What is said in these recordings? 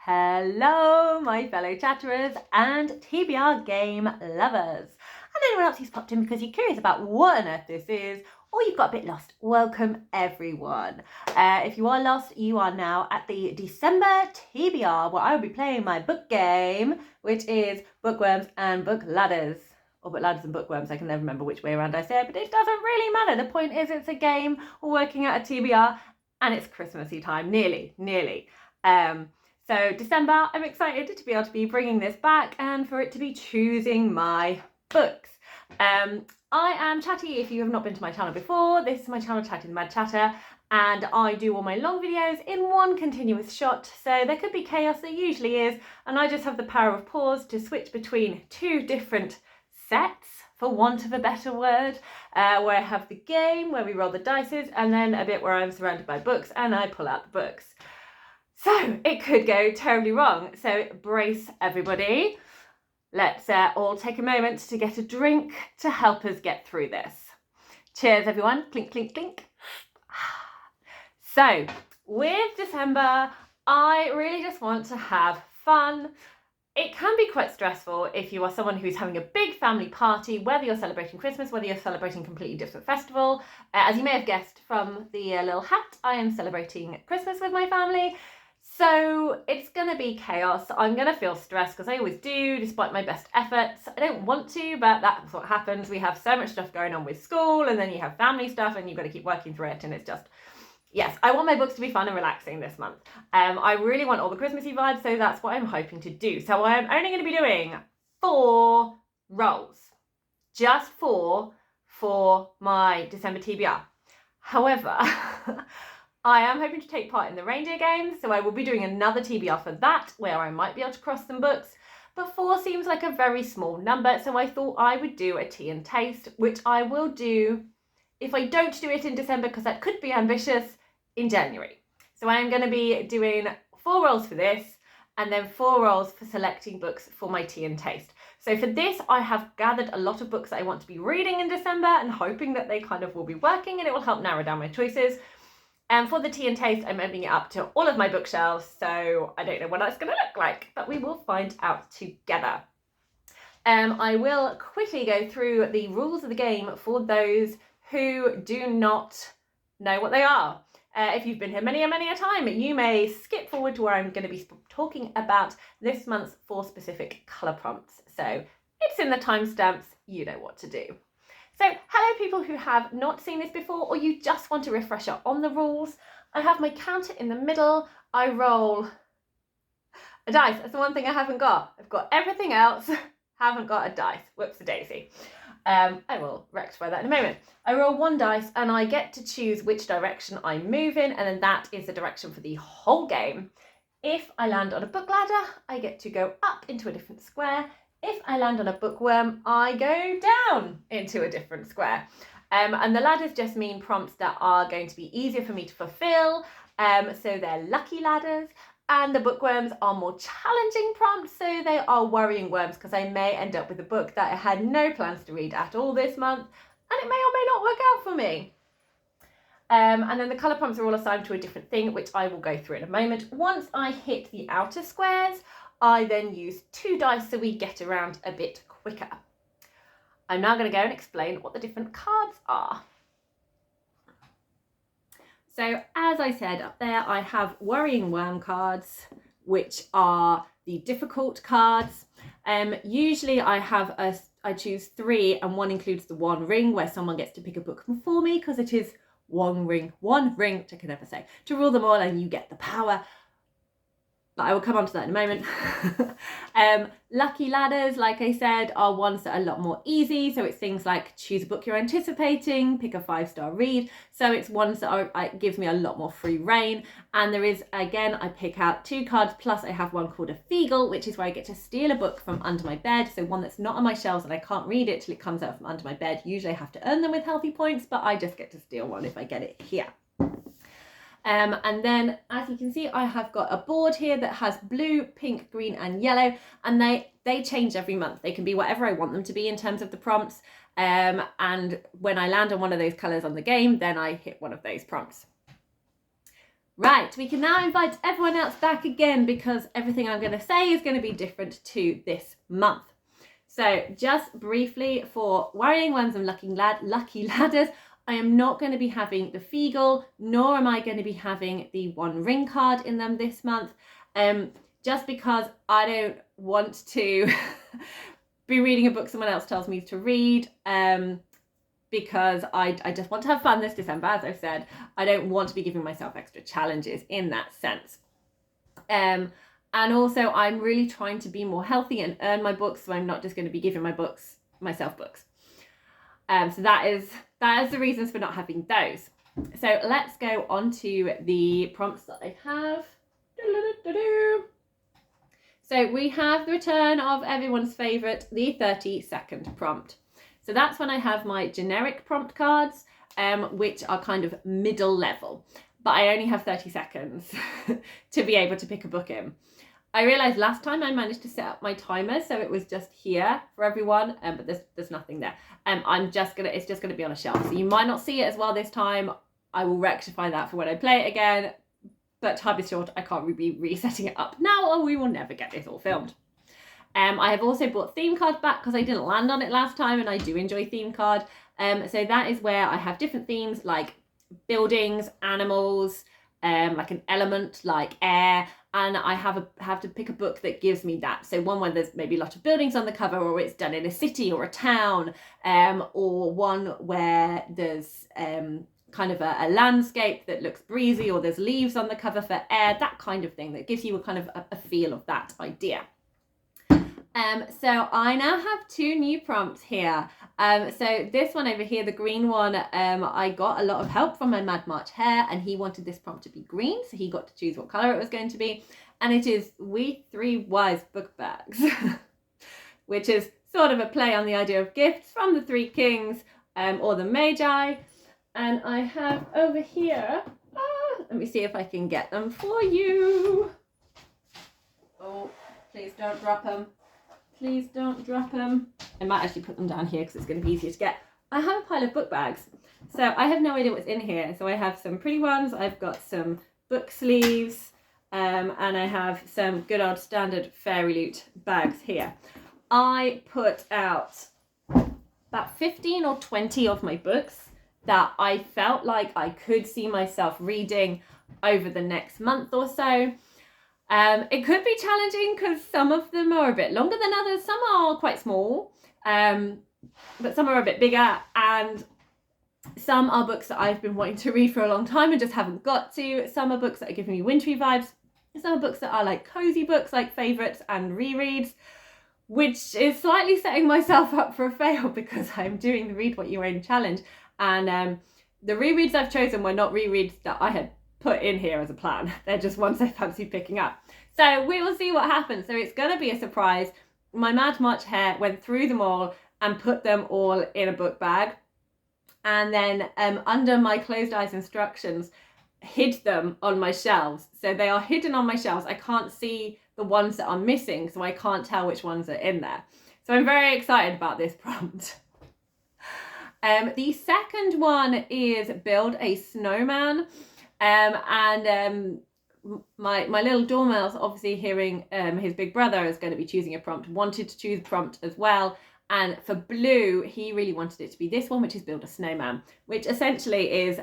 Hello, my fellow chatterers and TBR game lovers. And anyone else who's popped in because you're curious about what on earth this is, or you've got a bit lost. Welcome, everyone. If you are lost, you are now at the December TBR, where I will be playing my book game, which is Bookworms and Bookladders. Or Bookladders and Bookworms, I can never remember which way around I say it, but it doesn't really matter. The point is it's a game, we're working at a TBR, and it's Christmassy time, nearly. So December, I'm excited to be able to be bringing this back and for it to be choosing my books. I am Chatty. If you have not been to my channel before, this is my channel, Chatty the Mad Chatter, and I do all my long videos in one continuous shot, so there could be chaos, there usually is, and I just have the power of pause to switch between two different sets, for want of a better word, where I have the game, where we roll the dices, and then a bit where I'm surrounded by books and I pull out the books. So it could go terribly wrong. So brace everybody. Let's all take a moment to get a drink to help us get through this. Cheers, everyone. Clink, clink, clink. So with December, I really just want to have fun. It can be quite stressful if you are someone who's having a big family party, whether you're celebrating Christmas, whether you're celebrating a completely different festival. As you may have guessed from the little hat, I am celebrating Christmas with my family. So it's going to be chaos. I'm going to feel stressed because I always do, despite my best efforts. I don't want to, but that's what happens. We have so much stuff going on with school, and then you have family stuff, and you've got to keep working through it. And it's just, yes, I want my books to be fun and relaxing this month. I really want all the Christmassy vibes, so that's what I'm hoping to do. So I'm only going to be doing 4 rolls. Just 4 for my December TBR. However, I am hoping to take part in the reindeer game, so I will be doing another TBR for that, where I might be able to cross some books. But 4 seems like a very small number, so I thought I would do a tea and taste, which I will do, if I don't do it in December, because that could be ambitious, in January. So I am going to be doing 4 rolls for this, and then 4 rolls for selecting books for my tea and taste. So for this, I have gathered a lot of books that I want to be reading in December, and hoping that they kind of will be working, and it will help narrow down my choices. And for the tea and taste, I'm opening it up to all of my bookshelves, so I don't know what that's going to look like, but we will find out together. I will quickly go through the rules of the game for those who do not know what they are. If you've been here many a time, you may skip forward to where I'm going to be talking about this month's 4 specific colour prompts. So it's in the timestamps, you know what to do. So hello people who have not seen this before, or you just want a refresher on the rules. I have my counter in the middle. I roll a dice. That's the one thing I haven't got. I've got everything else, haven't got a dice. Whoops-a-daisy. I will rectify that in a moment. I roll 1 dice and I get to choose which direction I move in, and then that is the direction for the whole game. If I land on a book ladder, I get to go up into a different square. If I land on a bookworm, I go down into a different square. And the ladders just mean prompts that are going to be easier for me to fulfill. So they're lucky ladders. And the bookworms are more challenging prompts, so they are worrying worms, because I may end up with a book that I had no plans to read at all this month, and it may or may not work out for me. And then the colour prompts are all assigned to a different thing, which I will go through in a moment. Once I hit the outer squares, I then use 2 dice so we get around a bit quicker. I'm now going to go and explain what the different cards are. So as I said up there, I have Worrying Worm cards, which are the difficult cards. Usually I choose 3, and 1 includes the 1 ring, where someone gets to pick a book for me, because it is one ring, which I can never say, to rule them all, and you get the power. But I will come on to that in a moment. Lucky ladders, like I said, are ones that are a lot more easy. So it's things like choose a book you're anticipating, pick a 5-star read. So it's ones that gives me a lot more free reign. And there is, again, I pick out 2 cards, plus I have one called a Feagle, which is where I get to steal a book from under my bed. So one that's not on my shelves and I can't read it till it comes out from under my bed. Usually I have to earn them with healthy points, but I just get to steal one if I get it here. And then, as you can see, I have got a board here that has blue, pink, green and yellow, and they change every month. They can be whatever I want them to be in terms of the prompts, and when I land on one of those colours on the game, then I hit one of those prompts. Right, we can now invite everyone else back again because everything I'm going to say is going to be different to this month. So just briefly for Worrying Ones and Lucky Ladders, I am not going to be having the Feagle, nor am I going to be having the One Ring card in them this month, just because I don't want to be reading a book someone else tells me to read, because I just want to have fun this December, as I've said. I don't want to be giving myself extra challenges in that sense. And also I'm really trying to be more healthy and earn my books, so I'm not just going to be giving myself books. So that is the reasons for not having those. So let's go on to the prompts that I have. So we have the return of everyone's favourite, the 30-second prompt. So that's when I have my generic prompt cards, which are kind of middle level, but I only have 30 seconds to be able to pick a book in. I realised last time I managed to set up my timer, so it was just here for everyone, but there's nothing there. It's just gonna be on a shelf, so you might not see it as well this time. I will rectify that for when I play it again, but time is short. I can't be resetting it up now, or we will never get this all filmed. I have also bought theme card back because I didn't land on it last time, and I do enjoy theme card. So that is where I have different themes like buildings, animals, like an element like air, and I have to pick a book that gives me that. So one where there's maybe a lot of buildings on the cover, or it's done in a city or a town, or one where there's kind of a landscape that looks breezy, or there's leaves on the cover for air, that kind of thing that gives you a kind of a feel of that idea. So I now have two new prompts here. So this one over here, the green one, I got a lot of help from my Mad March Hare, and he wanted this prompt to be green, so he got to choose what colour it was going to be. And it is We Three Wise Book Bags, which is sort of a play on the idea of gifts from the Three Kings, or the Magi. And I have over here, let me see if I can get them for you. Oh, please don't drop them. Please don't drop them. I might actually put them down here because it's going to be easier to get. I have a pile of book bags, so I have no idea what's in here. So I have some pretty ones, I've got some book sleeves, and I have some good old standard Fairy Loot bags here. I put out about 15 or 20 of my books that I felt like I could see myself reading over the next month or so. It could be challenging because some of them are a bit longer than others. Some are quite small, but some are a bit bigger, and some are books that I've been wanting to read for a long time and just haven't got to. Some are books that are giving me wintry vibes. Some are books that are like cozy books, like favourites and rereads, which is slightly setting myself up for a fail because I'm doing the Read What You Own challenge. And the rereads I've chosen were not rereads that I had put in here as a plan. They're just ones I fancy picking up. So we will see what happens. So it's going to be a surprise. My Mad March Hare went through them all and put them all in a book bag. And then under my closed eyes instructions, hid them on my shelves. So they are hidden on my shelves. I can't see the ones that are missing, so I can't tell which ones are in there. So I'm very excited about this prompt. The second one is Build a Snowman. My little dormouse, obviously hearing his big brother is going to be choosing a prompt, wanted to choose a prompt as well. And for Blue, he really wanted it to be this one, which is Build a Snowman, which essentially is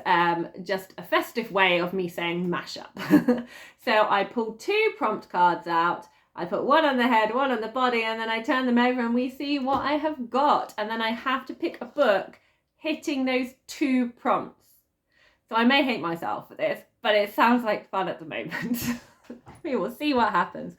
just a festive way of me saying mashup. So I pulled two prompt cards out. I put one on the head, one on the body, and then I turn them over and we see what I have got. And then I have to pick a book hitting those two prompts. So I may hate myself for this, but it sounds like fun at the moment. We will see what happens.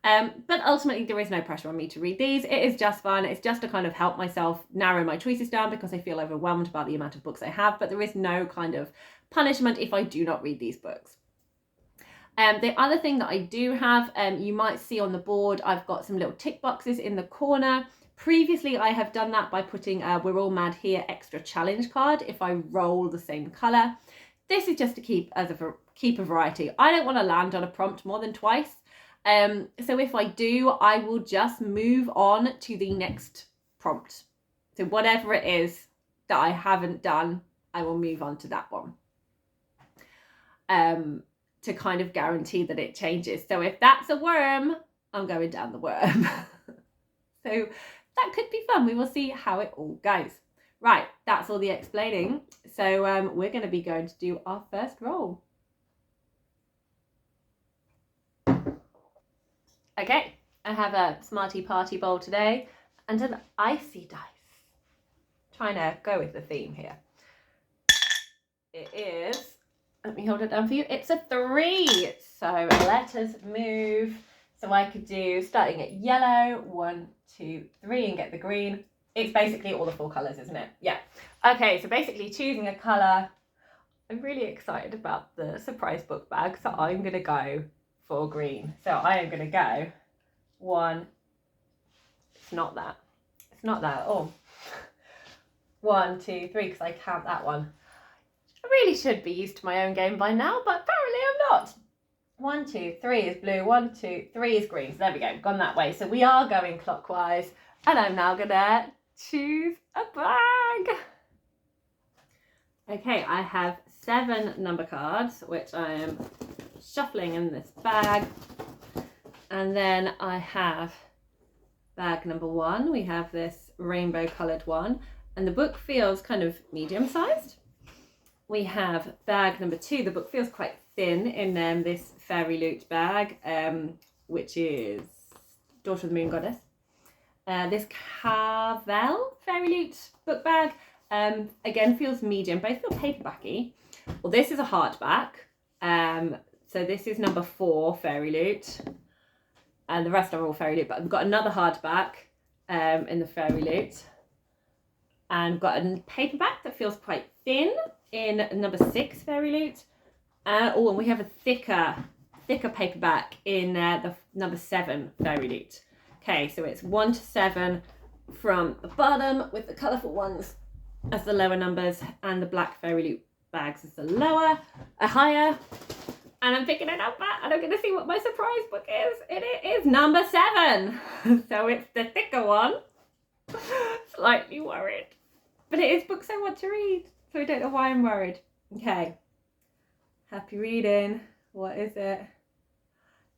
But ultimately there is no pressure on me to read these. It is just fun. It's just to kind of help myself narrow my choices down because I feel overwhelmed about the amount of books I have, but there is no kind of punishment if I do not read these books. The other thing that I do have, you might see on the board, I've got some little tick boxes in the corner. Previously, I have done that by putting We're All Mad Here extra challenge card if I roll the same colour. This is just to keep a variety. I don't want to land on a prompt more than twice. So if I do, I will just move on to the next prompt. So whatever it is that I haven't done, I will move on to that one. to kind of guarantee that it changes. So if that's a worm, I'm going down the worm. So that could be fun. We will see how it all goes. Right, that's all the explaining. So we're going to be going to do our first roll. Okay, I have a Smarty Party bowl today and an icy dice. Trying to go with the theme here. It is, let me hold it down for you. It's a 3. So let us move. So I could do, starting at yellow, 1, 2, 3, and get the green. It's basically all the 4 colours, isn't it? Yeah. Okay, so basically choosing a colour. I'm really excited about the surprise book bag, so I'm going to go for green. So I am going to go 1. It's not that. It's not that at all. 1, 2, 3, because I count that one. I really should be used to my own game by now, but apparently I'm not. 1, 2, 3 is blue, 1, 2, 3 is green. So there we go, gone that way. So we are going clockwise, and I'm now gonna choose a bag. Okay, I have 7 number cards, which I am shuffling in this bag. And then I have bag number 1. We have this rainbow coloured one, and the book feels kind of medium-sized. We have bag number 2. The book feels quite thin in this Fairy Loot bag, which is Daughter of the Moon Goddess. This Carvel Fairy Loot book bag, again, feels medium. Both feel paperbacky. Well, this is a hardback. So this is number 4 Fairy Loot. And the rest are all Fairy Loot. But I've got another hardback in the Fairy Loot. And I've got a paperback that feels quite thin in number 6 Fairy Loot. And we have a thicker paperback in the number 7 Fairy Loot. Okay, so it's 1 to 7 from the bottom, with the colourful ones as the lower numbers and the black Fairy Loot bags as the higher. And I'm picking a number, and I'm going to see what my surprise book is. And it is number 7. So it's the thicker one. Slightly worried. But it is books I want to read, so I don't know why I'm worried. Okay. Happy reading. What is it?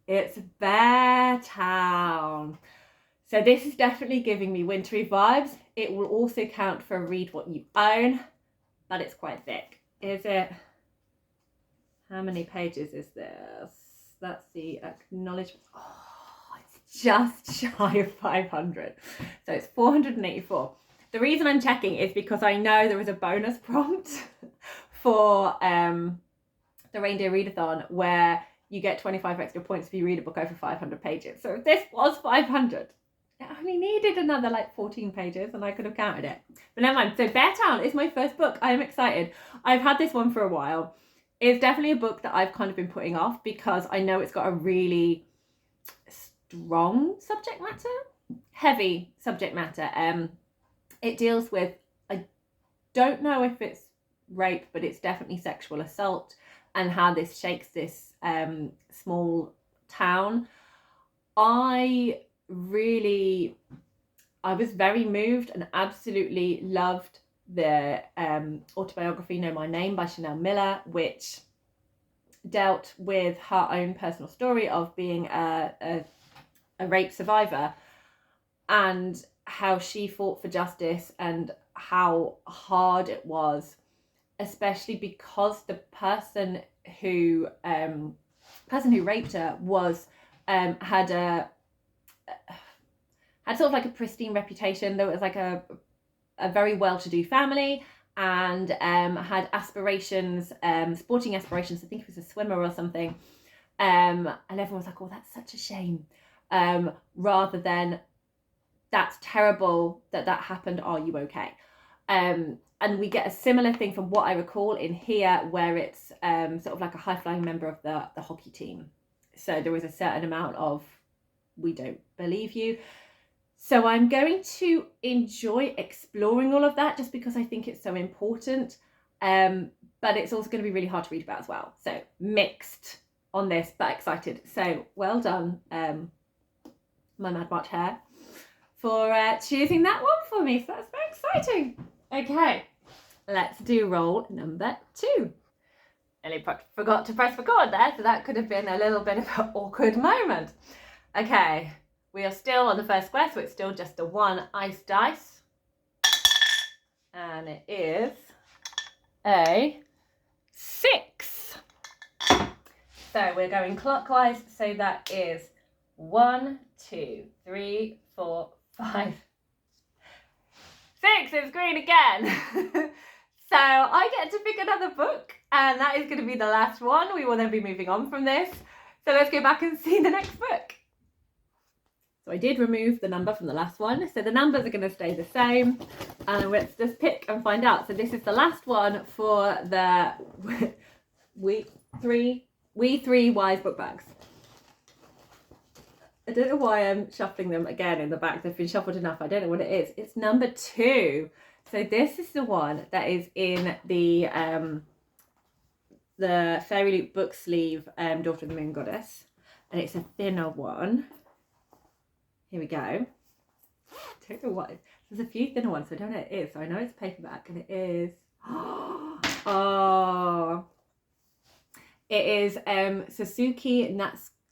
It's Beartown. So this is definitely giving me wintry vibes. It will also count for read what you own, but it's quite thick. Is it? How many pages is this? That's the acknowledgement. Oh, it's just shy of 500. So it's 484. The reason I'm checking is because I know there is a bonus prompt for the Reindeer Readathon where you get 25 extra points if you read a book over 500 pages. So if this was 500, it only needed another like 14 pages and I could have counted it. But never mind. So Beartown is my first book. I am excited. I've had this one for a while. It's definitely a book that I've kind of been putting off because I know it's got a really strong subject matter, heavy subject matter. It deals with, I don't know if it's rape, but it's definitely sexual assault and how this shakes this small town. I was very moved and absolutely loved the autobiography Know My Name by Chanel Miller, which dealt with her own personal story of being a rape survivor and how she fought for justice and how hard it was, especially because the person who raped her was had sort of like a pristine reputation. There was like a very well-to-do family and had aspirations, sporting aspirations. I think he was a swimmer or something. And everyone was like, oh, that's such a shame. Rather than, that's terrible that happened. Are you okay? And we get a similar thing from what I recall in here, where it's sort of like a high-flying member of the hockey team. So there was a certain amount of, we don't believe you. So I'm going to enjoy exploring all of that just because I think it's so important. But it's also going to be really hard to read about as well. So mixed on this, but excited. So well done, my Mad March hair, for choosing that one for me. So that's very exciting. Okay, let's do roll number 2. Ellie forgot to press record there, so that could have been a little bit of an awkward moment. Okay, we are still on the first square, so it's still just a 1 ice dice. And it is a 6. So we're going clockwise, so that is 1, 2, 3, 4, 5, 6. It's green again. So I get to pick another book, and that is going to be the last one. We will then be moving on from this. So let's go back and see the next book. So I did remove the number from the last one, so the numbers are going to stay the same. And let's just pick and find out. So this is the last one for the We Three Wise book bags. I don't know why I'm shuffling them again in the back. They've been shuffled enough. I don't know what it is. It's number 2. So this is the one that is in the Fairy Loot book sleeve, Daughter of the Moon Goddess. And it's a thinner one. Here we go. I don't know what. There's a few thinner ones, so I don't know what it is. So I know it's paperback, and it is. Oh. It is Suzuki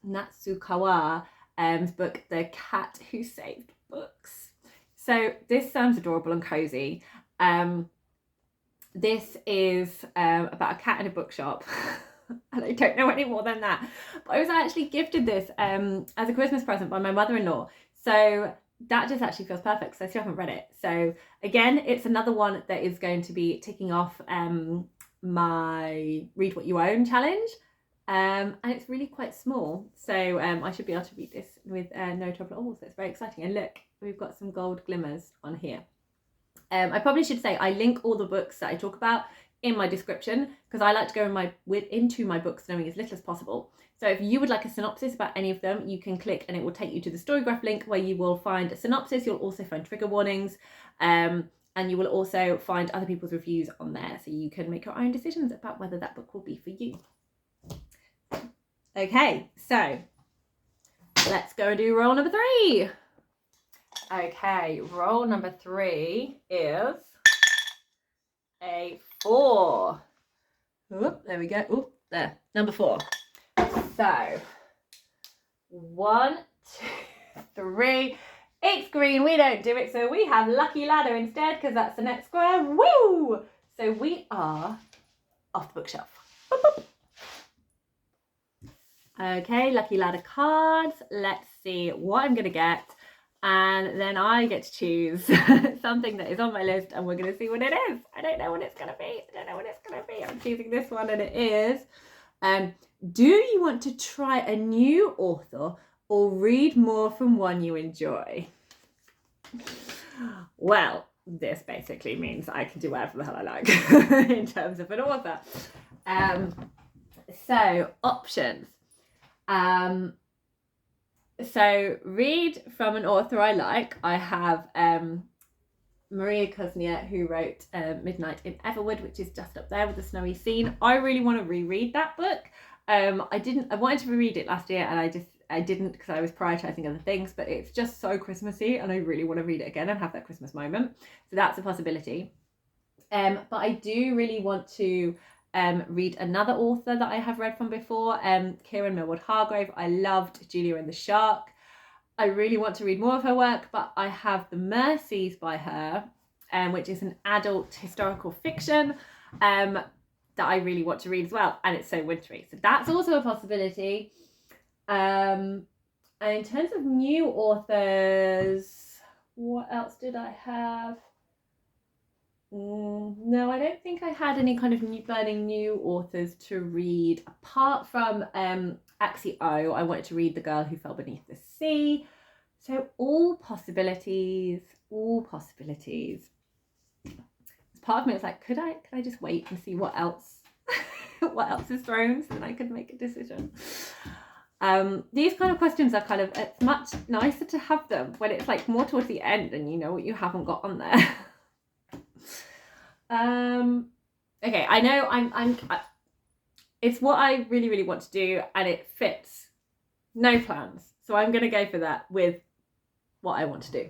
Natsukawa's book, The Cat Who Saved Books. So this sounds adorable and cozy. This is about a cat in a bookshop. And I don't know any more than that. But I was actually gifted this as a Christmas present by my mother-in-law. So that just actually feels perfect, so I still haven't read it. So again, it's another one that is going to be ticking off my Read What You Own challenge. And it's really quite small. So I should be able to read this with no trouble at all. So it's very exciting. And look, we've got some gold glimmers on here. I probably should say I link all the books that I talk about in my description, because I like to go into my books knowing as little as possible. So if you would like a synopsis about any of them, you can click and it will take you to the Storygraph link, where you will find a synopsis. You'll also find trigger warnings, and you will also find other people's reviews on there, so you can make your own decisions about whether that book will be for you. Okay, so let's go and do roll number 3. Okay, roll number 3 is a 4. Oop, there we go. Oop, there. Number 4. So 1, 2, 3. It's green. We don't do it, so we have Lucky Ladder instead, because that's the next square. Woo! So we are off the bookshelf. Boop, boop. Okay, Lucky Ladder cards. Let's see what I'm going to get. And then I get to choose something that is on my list, and we're going to see what it is. I don't know what it's going to be. I'm choosing this one, and it is, do you want to try a new author or read more from one you enjoy? Well, this basically means I can do whatever the hell I like in terms of an author. So, options. So read from an author I like. I have Maria Kuznia, who wrote Midnight in Everwood, which is just up there with the snowy scene. I really want to reread that book. I wanted to reread it last year, and I didn't because I was prioritizing other things, but it's just so Christmassy, and I really want to read it again and have that Christmas moment. So that's a possibility. But I do really want to read another author that I have read from before, Kieran Millward Hargrave. I loved Julia and the Shark. I really want to read more of her work, but I have The Mercies by her, which is an adult historical fiction that I really want to read as well, and it's so wintry. So that's also a possibility. And in terms of new authors, what else did I have? No, I don't think I had any kind of burning new authors to read, apart from Axie O. I wanted to read The Girl Who Fell Beneath the Sea. So all possibilities. Part of me was like, could I just wait and see what else is thrown, so that I could make a decision? These kind of questions are it's much nicer to have them when it's like more towards the end and you know what you haven't got on there. Okay, I know it's what I really, really want to do, and it fits. No plans. So I'm going to go for that with what I want to do.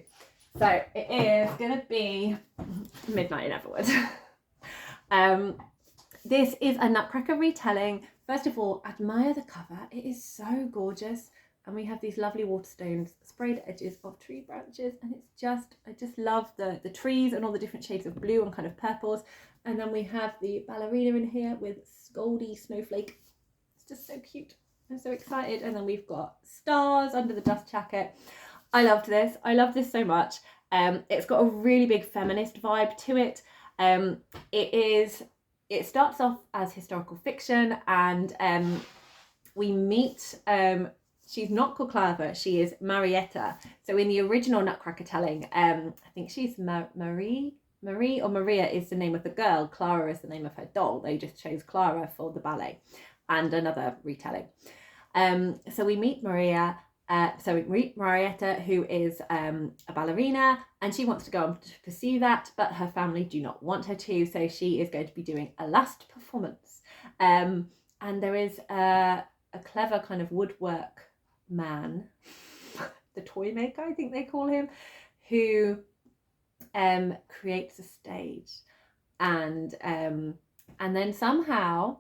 So it is going to be Midnight in Everwood. This is a Nutcracker retelling. First of all, admire the cover. It is so gorgeous. And we have these lovely waterstones, sprayed edges of tree branches. And it's just, I just love the trees and all the different shades of blue and kind of purples. And then we have the ballerina in here with Scaldy Snowflake. It's just so cute. I'm so excited. And then we've got stars under the dust jacket. I loved this. I love this so much. It's got a really big feminist vibe to it. It starts off as historical fiction, and we meet, she's not called Clara, she is Marietta. So in the original Nutcracker telling, I think she's Marie or Maria is the name of the girl. Clara is the name of her doll. They just chose Clara for the ballet and another retelling. So we meet Marietta, who is a ballerina, and she wants to go on to pursue that, but her family do not want her to, so she is going to be doing a last performance. And there is a clever kind of woodwork man, the toy maker, I think they call him, who creates a stage, and then somehow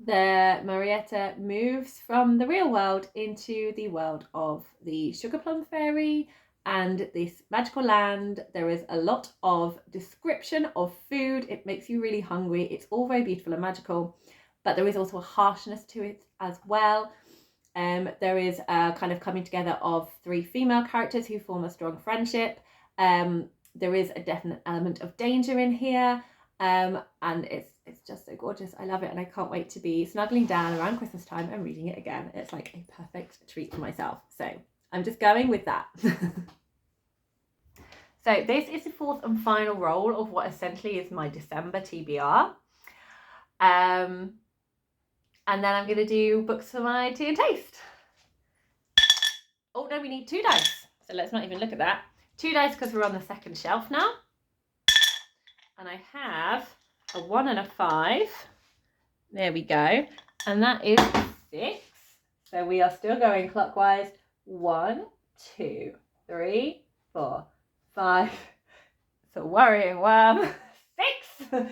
Marietta moves from the real world into the world of the Sugar Plum Fairy and this magical land. There is a lot of description of food. It makes you really hungry. It's all very beautiful and magical, but there is also a harshness to it as well. There is a kind of coming together of 3 female characters who form a strong friendship. There is a definite element of danger in here. And it's just so gorgeous. I love it, and I can't wait to be snuggling down around Christmas time and reading it again. It's like a perfect treat for myself. So I'm just going with that. So this is the 4th and final roll of what essentially is my December TBR. And then I'm going to do books for my tea and taste. Oh no, we need 2 dice. So let's not even look at that. 2 dice because we're on the 2nd shelf now. And I have a 1 and a 5. There we go. And that is 6. So we are still going clockwise. 1, 2, 3, 4, 5. It's a worrying worm. 6.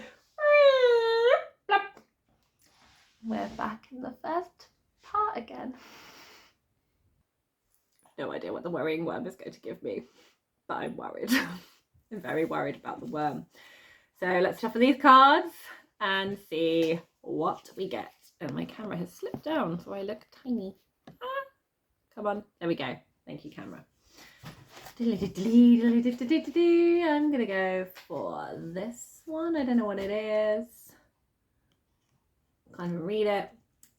We're back in the first part again. No idea what the worrying worm is going to give me, but I'm worried. I'm very worried about the worm. So let's shuffle these cards and see what we get. Oh, my camera has slipped down, so I look tiny. Come on, there we go. Thank you, camera. I'm gonna go for this one. I don't know what it is. Can't even read it.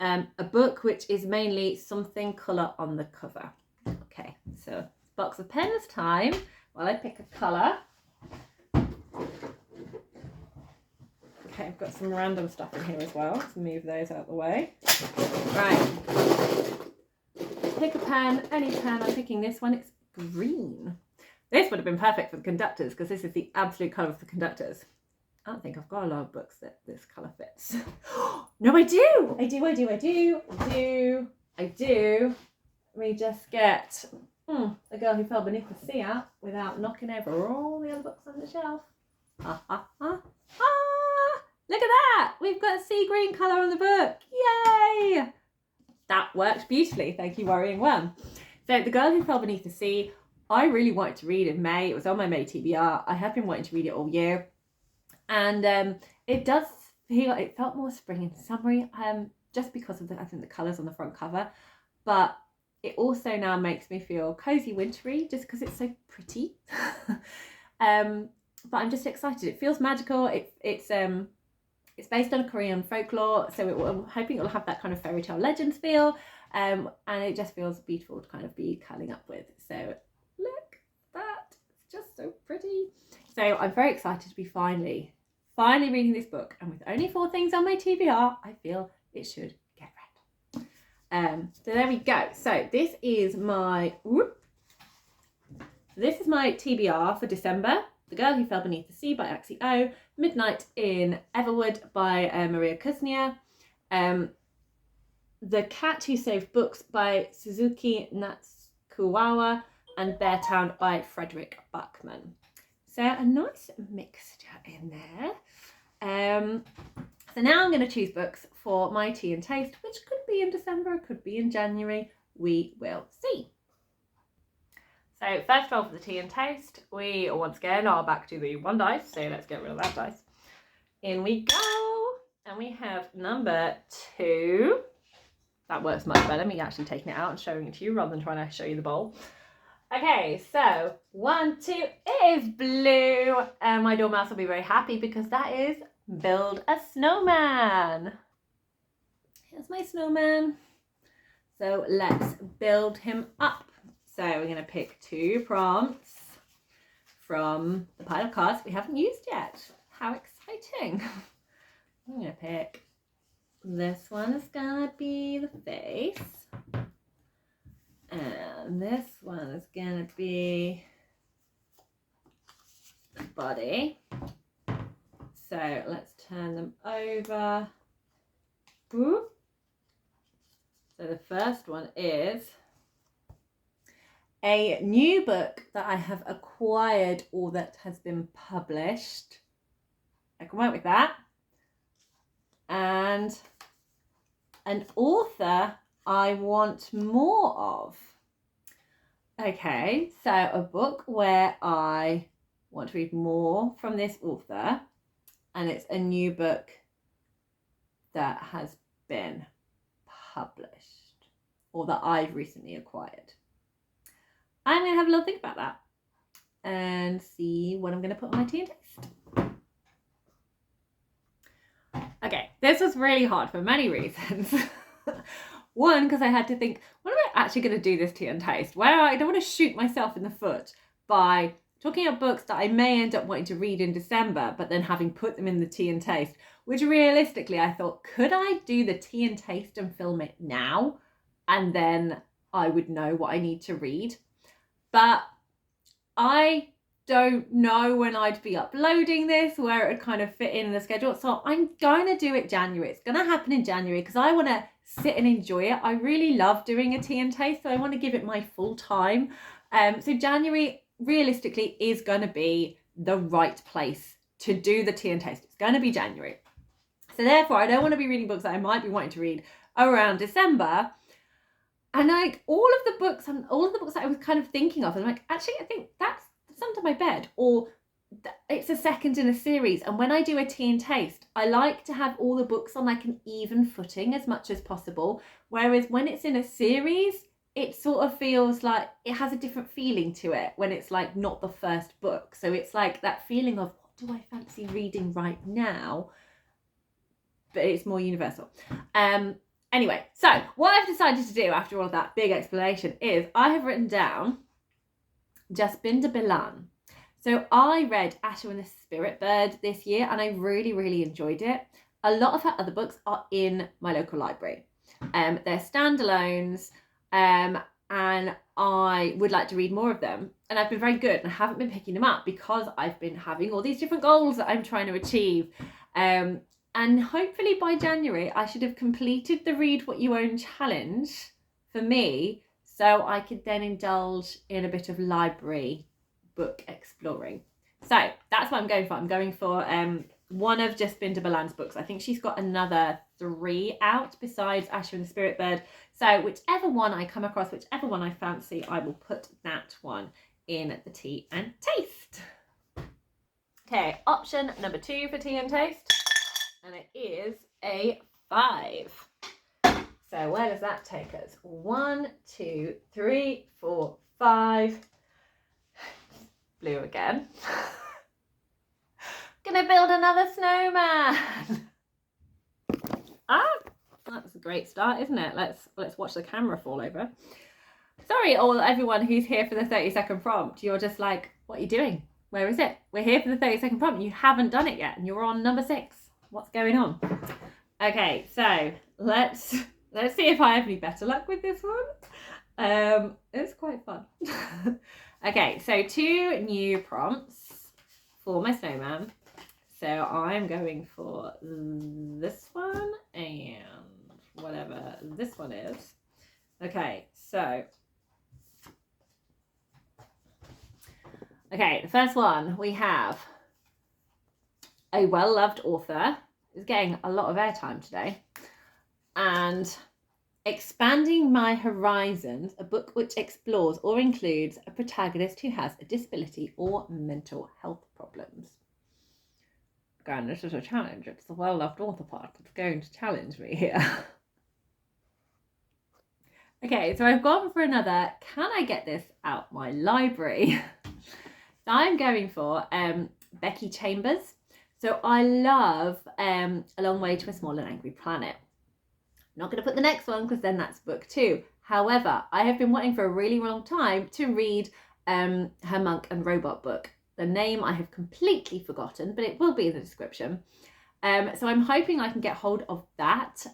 A book which is mainly something colour on the cover. Okay, so box of pens time while I pick a colour. Okay, I've got some random stuff in here as well. Let's move those out of the way. Right. Pick a pen, any pen. I'm picking this one. It's green. This would have been perfect for the conductors because this is the absolute colour of the conductors. I don't think I've got a lot of books that this colour fits. No, I do. I do. Let me just get The Girl Who Fell Beneath the Sea out without knocking over all the other books on the shelf. Look at that! We've got a sea green colour on the book. Yay! That works beautifully. Thank you, Worrying Worm. So The Girl Who Fell Beneath the Sea, I really wanted to read in May. It was on my May TBR. I have been wanting to read it all year. And it does feel, it felt more spring and summery, just because of I think the colours on the front cover. But it also now makes me feel cozy wintry just because it's so pretty. But I'm just excited. It feels magical. It's based on Korean folklore, so I'm hoping it will have that kind of fairy tale legends feel, and it just feels beautiful to kind of be curling up with. So look, that it's just so pretty. So I'm very excited to be finally reading this book, and with only 4 things on my TBR, I feel it should get read. So there we go. So this is my TBR for December. The Girl Who Fell Beneath the Sea by Axie O, Midnight in Everwood by Maria Kuznia, The Cat Who Saved Books by Suzuki Natsukawa, and Beartown by Frederick Buckman. So a nice mixture in there. So now I'm going to choose books for my tea and taste, which could be in December, could be in January. We will see. So first roll for the tea and taste. We once again are back to the 1 dice, so let's get rid of that dice. In we go. And we have number 2. That works much better, me actually taking it out and showing it to you rather than trying to show you the bowl. Okay, so 1, 2 is blue. And my dormouse will be very happy because that is build a snowman. Here's my snowman. So let's build him up. So we're going to pick 2 prompts from the pile of cards we haven't used yet. How exciting. I'm going to pick, this one is going to be the face. And this one is going to be the body. So let's turn them over. Ooh. So the first one is a new book that I have acquired or that has been published. I can work with that. And an author I want more of. Okay, so a book where I want to read more from this author, and it's a new book that has been published or that I've recently acquired. I'm going to have a little think about that and see what I'm going to put on my tea and taste. Okay, this was really hard for many reasons. One, because I had to think, what am I actually going to do this tea and taste? Where I don't want to shoot myself in the foot by talking about books that I may end up wanting to read in December, but then having put them in the tea and taste, which realistically I thought, could I do the tea and taste and film it now? And then I would know what I need to read. But I don't know when I'd be uploading this, where it would kind of fit in the schedule. So I'm going to do it January. It's going to happen in January because I want to sit and enjoy it. I really love doing a tea and taste, so I want to give it my full time. So January realistically is going to be the right place to do the tea and taste. It's going to be January. So therefore, I don't want to be reading books that I might be wanting to read around December. And like all of the books that I was kind of thinking of, I'm like, actually, I think that's under my bed, or it's a second in a series. And when I do a tea and taste, I like to have all the books on like an even footing as much as possible. Whereas when it's in a series, it sort of feels like it has a different feeling to it when it's like not the first book. So it's like that feeling of, what do I fancy reading right now? But it's more universal. Anyway, so what I've decided to do after all of that big explanation is I have written down Jasbinder Bilan. So I read Ashta and the Spirit Bird this year and I really, really enjoyed it. A lot of her other books are in my local library. They're standalones and I would like to read more of them. And I've been very good and I haven't been picking them up because I've been having all these different goals that I'm trying to achieve. And hopefully by January, I should have completed the Read What You Own challenge for me, so I could then indulge in a bit of library book exploring. So that's what I'm going for. I'm going for one of Jasbinder Bilan's books. I think she's got another 3 out besides Ashta and the Spirit Bird. So whichever one I come across, whichever one I fancy, I will put that one in the tea and taste. Okay, option number 2 for tea and taste. And it is a 5. So where does that take us? 1, 2, 3, 4, 5. Blue again. Gonna build another snowman. That's a great start, isn't it? Let's watch the camera fall over. Sorry, everyone who's here for the 30-second prompt. You're just like, what are you doing? Where is it? We're here for the 30-second prompt. You haven't done it yet, and you're on number 6. What's going on? Okay, so let's see if I have any better luck with this one. It's quite fun. Okay, so 2 new prompts for my snowman. So I'm going for this one and whatever this one is. Okay, so Okay, the first one we have a well-loved author is getting a lot of airtime today, and Expanding My Horizons, a book which explores or includes a protagonist who has a disability or mental health problems. Again, this is a challenge. It's the well-loved author part that's going to challenge me here. Okay, so I've gone for another, can I get this out my library? So I'm going for Becky Chambers. So I love A Long Way to a Small and Angry Planet. I'm not going to put the next one because then that's book 2. However, I have been wanting for a really long time to read her Monk and Robot book. The name I have completely forgotten, but it will be in the description. So I'm hoping I can get hold of that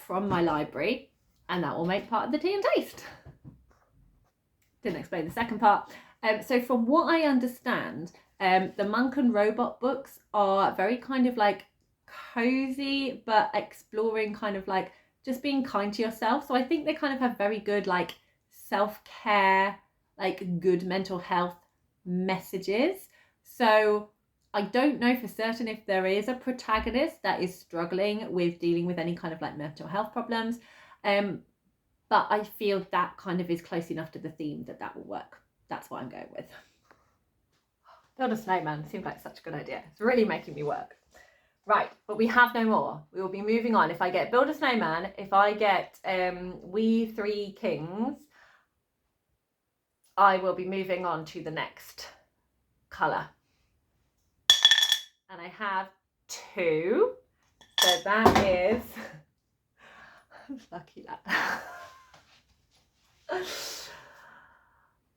from my library, and that will make part of the tea and taste. Didn't explain the second part. So from what I understand, the Monk and Robot books are very kind of like cozy, but exploring kind of like just being kind to yourself. So I think they kind of have very good like self-care, like good mental health messages. So I don't know for certain if there is a protagonist that is struggling with dealing with any kind of like mental health problems. But I feel that kind of is close enough to the theme that will work. That's what I'm going with. Build a snowman seems like such a good idea. It's really making me work. Right, but we have no more. We will be moving on. If I get Build a Snowman, if I get We Three Kings, I will be moving on to the next colour. And I have 2. So that is Lucky Ladder.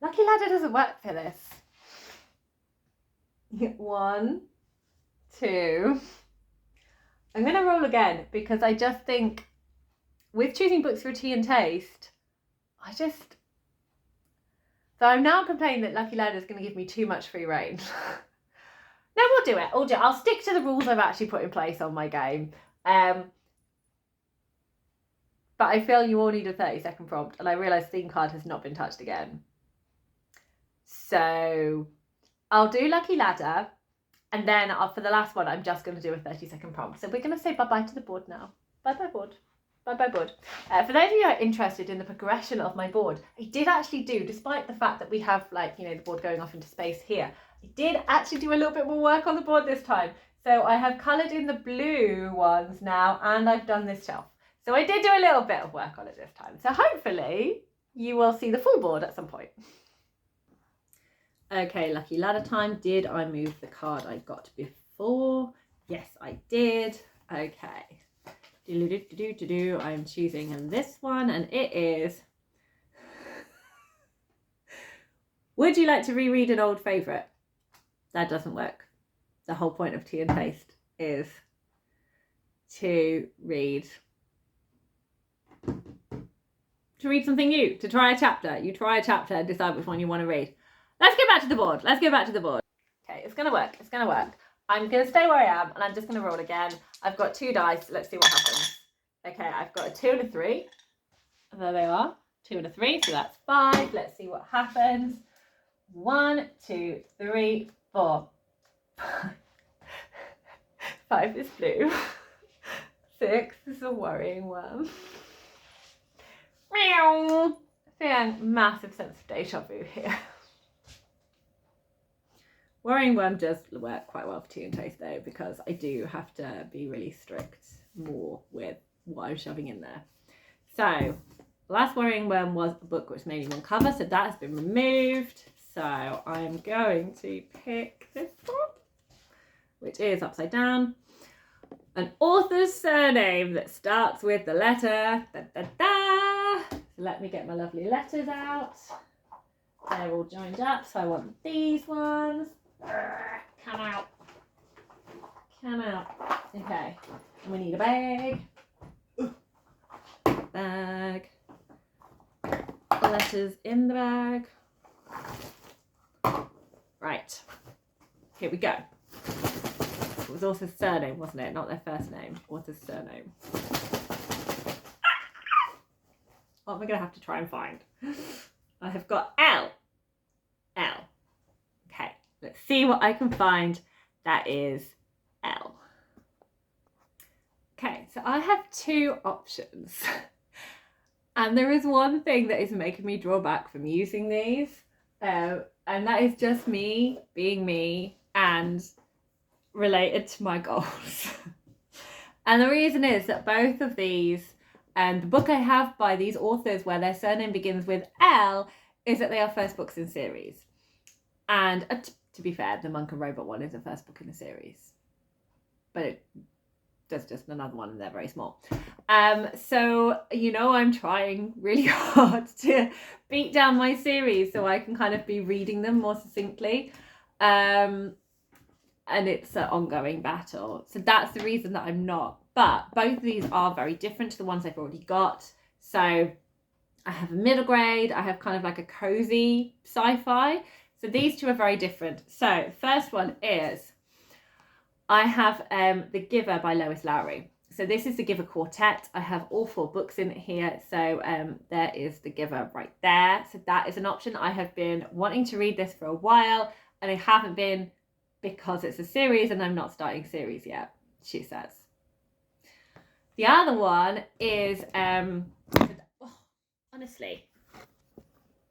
Lucky Ladder doesn't work for this. 1, 2. I'm going to roll again because I just think with choosing books for tea and taste, so I'm now complaining that Lucky Ladder is going to give me too much free reign. No, we'll do it. I'll stick to the rules I've actually put in place on my game. But I feel you all need a 30-second prompt, and I realise theme card has not been touched again. So I'll do Lucky Ladder. And then for the last one, I'm just going to do a 30-second prompt. So we're going to say bye-bye to the board now. Bye-bye board. Bye-bye board. For those of you who are interested in the progression of my board, I did actually do, despite the fact that we have like, you know, the board going off into space here, I did actually do a little bit more work on the board this time. So I have coloured in the blue ones now, and I've done this shelf. So I did do a little bit of work on it this time. So hopefully you will see the full board at some point. Okay, Lucky Ladder time. Did I move the card I got before? Yes, I did. Okay. I'm choosing this one, and it is Would you like to reread an old favourite? That doesn't work. The whole point of Tea and Taste is to read something new, to try a chapter. You try a chapter and decide which one you want to read. Let's go back to the board. Okay, it's going to work. I'm going to stay where I am, and I'm just going to roll again. I've got 2 dice. Let's see what happens. Okay, I've got a 2 and a 3. And there they are. 2 and a 3, so that's 5. Let's see what happens. 1, 2, 3, 4. 5 is blue. 6 is a worrying worm. Meow. Feeling massive sense of deja vu here. Worrying worm does work quite well for Tea and Taste though, because I do have to be really strict more with what I'm shoving in there. So last worrying worm was a book which made me one cover, so that has been removed. So I'm going to pick this one, which is upside down. An author's surname that starts with the letter da, da, da. So let me get my lovely letters out. They're all joined up, so I want these ones. Come out. Okay, and we need a bag. Letters in the bag. Right, here we go. It was author's surname, wasn't it? Not their first name. Author's surname. What am I going to have to try and find? I have got L. Okay. Let's see what I can find that is L. Okay, so I have two options. And there is one thing that is making me draw back from using these. And that is just me being me and related to my goals. And the reason is that both of these, and the book I have by these authors where their surname begins with L, is that they are first books in series. And to be fair, the Monk and Robot one is the first book in the series. But there's just another one and they're very small. So, you know, I'm trying really hard to beat down my series so I can kind of be reading them more succinctly. And it's an ongoing battle. So that's the reason that I'm not. But both of these are very different to the ones I've already got. So I have a middle grade. I have kind of like a cozy sci-fi. So these two are very different. So first one is, I have The Giver by Lois Lowry. So this is The Giver Quartet. I have all 4 books in it here. So there is The Giver right there. So that is an option. I have been wanting to read this for a while and I haven't been because it's a series and I'm not starting series yet, she says. The other one is, honestly,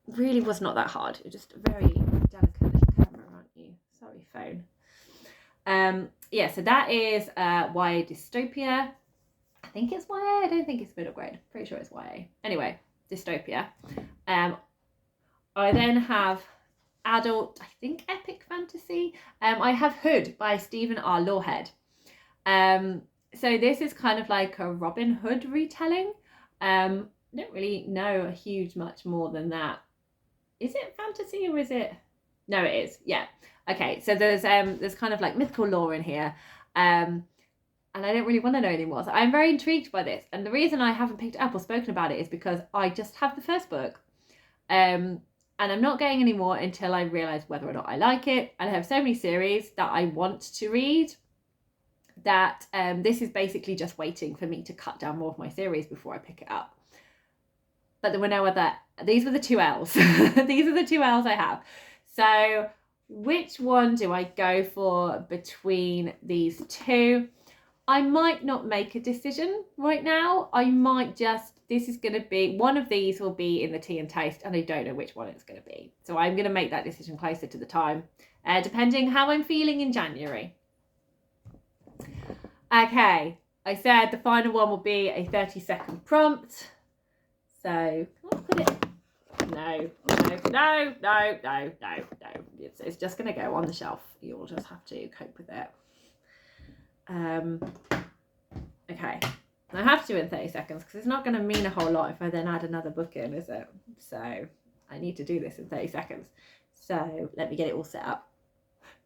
really was not that hard. It's just a very delicate little camera, aren't you? Sorry, phone. Yeah, so that is YA Dystopia. I think it's YA. I don't think it's middle grade. Pretty sure it's YA. Anyway, Dystopia. I then have adult, I think, epic fantasy. I have Hood by Stephen R. Lawhead. So this is kind of like a Robin Hood retelling. I don't really know a huge much more than that. Is it fantasy or is it? No, it is. Yeah. Okay. So there's kind of like mythical lore in here. And I don't really want to know anymore. So I'm very intrigued by this. And the reason I haven't picked it up or spoken about it is because I just have the first book. And I'm not getting any more until I realise whether or not I like it. And I have so many series that I want to read that this is basically just waiting for me to cut down more of my series before I pick it up. But there were no other, these were the 2 L's. These are the 2 L's I have. So which one do I go for between these 2? I might not make a decision right now. I might just, this is going to be, one of these will be in the tea and taste and I don't know which one it's going to be. So I'm going to make that decision closer to the time, depending how I'm feeling in January. Okay, I said the final one will be a 30-second prompt. So, can I put it? No. It's just going to go on the shelf. You'll just have to cope with it. Okay. I have to do it in 30 seconds because it's not going to mean a whole lot if I then add another book in, is it? So, I need to do this in 30 seconds. So, let me get it all set up.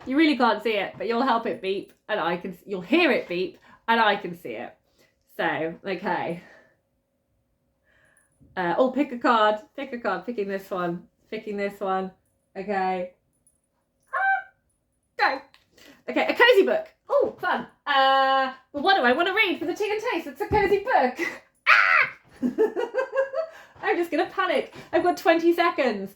You really can't see it, but you'll help it beep and you'll hear it beep and I can see it. So, okay. Pick a card, picking this one. Okay. Go. Okay, a cozy book. Oh, fun. Well, what do I want to read for the tea and taste? It's a cozy book. I'm just going to panic. I've got 20 seconds.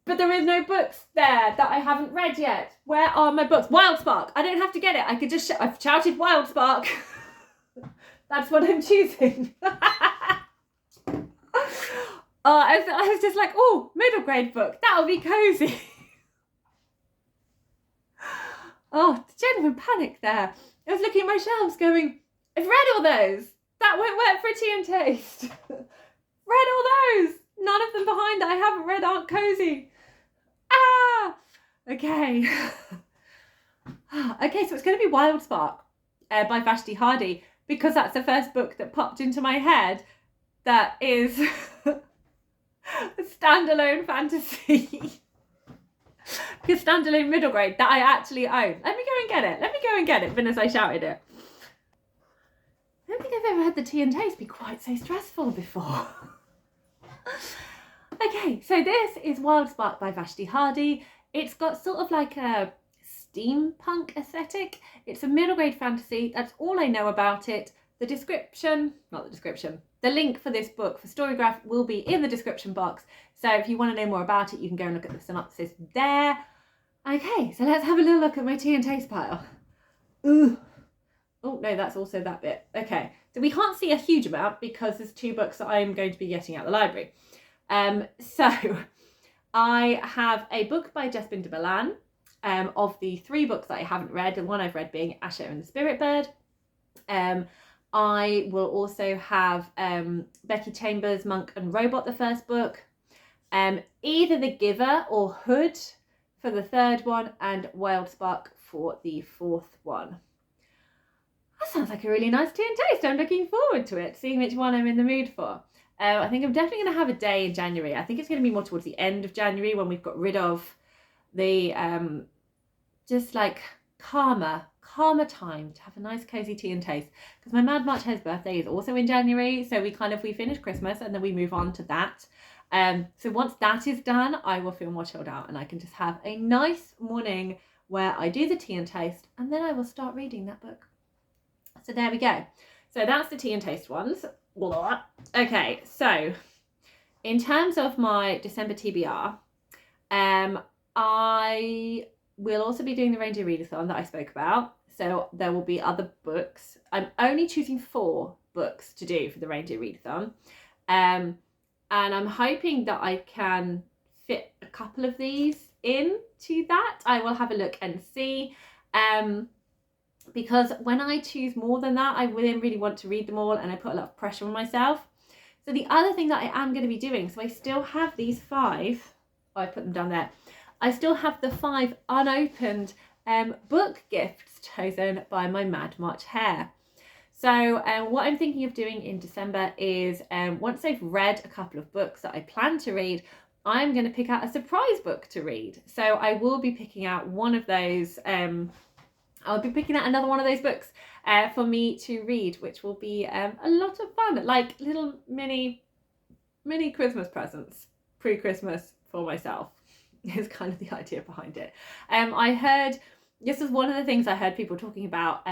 But there is no books there that I haven't read yet. Where are my books? Wildspark. I don't have to get it. I could just, I've shouted Wildspark. That's what I'm choosing. I was just like, oh, middle grade book. That'll be cozy. Oh, genuine panic there. I was looking at my shelves going, I've read all those. That won't work for a tea and taste. Read all those. None of them behind that I haven't read aren't cozy. Okay. Okay, so it's going to be Wildspark by Vashti Hardy because that's the first book that popped into my head that is a standalone fantasy. A standalone middle grade that I actually own. Let me go and get it. Even as I shouted it. I don't think I've ever had the tea and taste be quite so stressful before. Okay, so this is Wildspark by Vashti Hardy. It's got sort of like a steampunk aesthetic. It's a middle grade fantasy. That's all I know about it. The link for this book for Storygraph will be in the description box. So if you want to know more about it, you can go and look at the synopsis there. Okay, so let's have a little look at my tea and taste pile. Ooh. Oh no, that's also that bit. Okay, so we can't see a huge amount because there's 2 books that I'm going to be getting out of the library. So I have a book by Jesbinder Balan, of the 3 books that I haven't read, the one I've read being Asher and the Spirit Bird. I will also have Becky Chambers' Monk and Robot, the first book, either The Giver or Hood for the 3rd one, and Wildspark for the 4th one. That sounds like a really nice tea and taste. I'm looking forward to it, seeing which one I'm in the mood for. I think I'm definitely going to have a day in January. I think it's going to be more towards the end of January when we've got rid of the just like calmer time to have a nice cozy tea and taste, because my Mad March Hare's birthday is also in January, so we finish Christmas and then we move on to that. So once that is done, I will feel more chilled out and I can just have a nice morning where I do the tea and taste and then I will start reading that book. So there we go. So that's the tea and taste ones. Okay, so in terms of my December TBR, I will also be doing the Reindeer Readathon that I spoke about. So there will be other books. I'm only choosing 4 books to do for the Reindeer Readathon. And I'm hoping that I can fit a couple of these into that. I will have a look and see. Because when I choose more than that, I then really want to read them all and I put a lot of pressure on myself. So the other thing that I am going to be doing, so I still have these 5, I put them down there. I still have the 5 unopened book gifts chosen by my Mad March Hare. So what I'm thinking of doing in December is once I've read a couple of books that I plan to read, I'm going to pick out a surprise book to read. So I will be picking out one of those, I'll be picking out another one of those books for me to read, which will be a lot of fun, like little mini Christmas presents pre-Christmas for myself is kind of the idea behind it. I heard, this is one of the things I heard people talking about,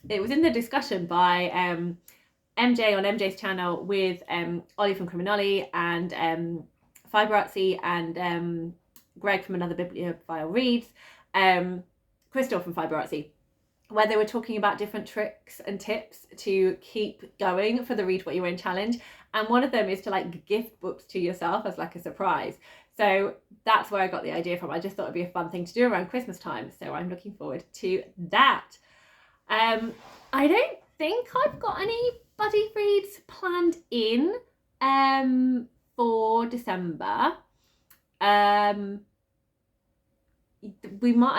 it was in the discussion by MJ on MJ's channel with Olly from Criminonlly and Fibre Artsy and Greg from Another Bibliophile Reads, Crystal from Fibre Artsy, where they were talking about different tricks and tips to keep going for the Read What You Win challenge. And one of them is to like gift books to yourself as like a surprise. So that's where I got the idea from. I just thought it'd be a fun thing to do around Christmas time. So I'm looking forward to that. I don't think I've got any buddy reads planned in for December. I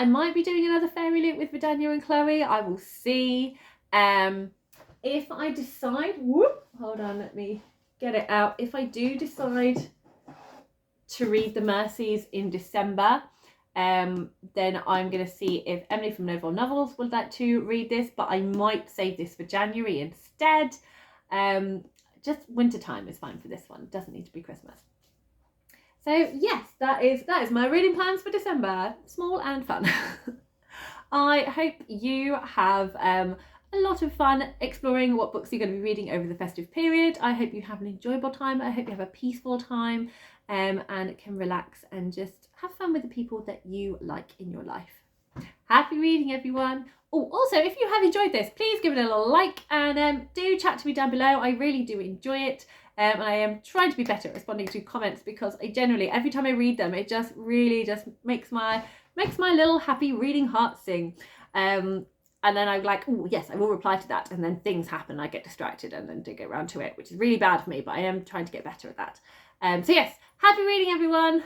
might be doing another fairy loop with Vidania and Chloe. I will see. If I decide, hold on, let me get it out. If I do decide to read The Mercies in December, then I'm going to see if Emily from Novel Novels would like to read this, but I might save this for January instead. Just winter time is fine for this one. It doesn't need to be Christmas. So yes, that is my reading plans for December. Small and fun. I hope you have a lot of fun exploring what books you're going to be reading over the festive period. I hope you have an enjoyable time. I hope you have a peaceful time and can relax and just have fun with the people that you like in your life. Happy reading, everyone. Oh, also, if you have enjoyed this, please give it a little like and do chat to me down below. I really do enjoy it. And I am trying to be better at responding to comments because I generally, every time I read them, it just really just makes my little happy reading heart sing. And then I'm like, oh yes, I will reply to that. And then things happen, I get distracted and then don't get around to it, which is really bad for me, but I am trying to get better at that. So yes, happy reading, everyone.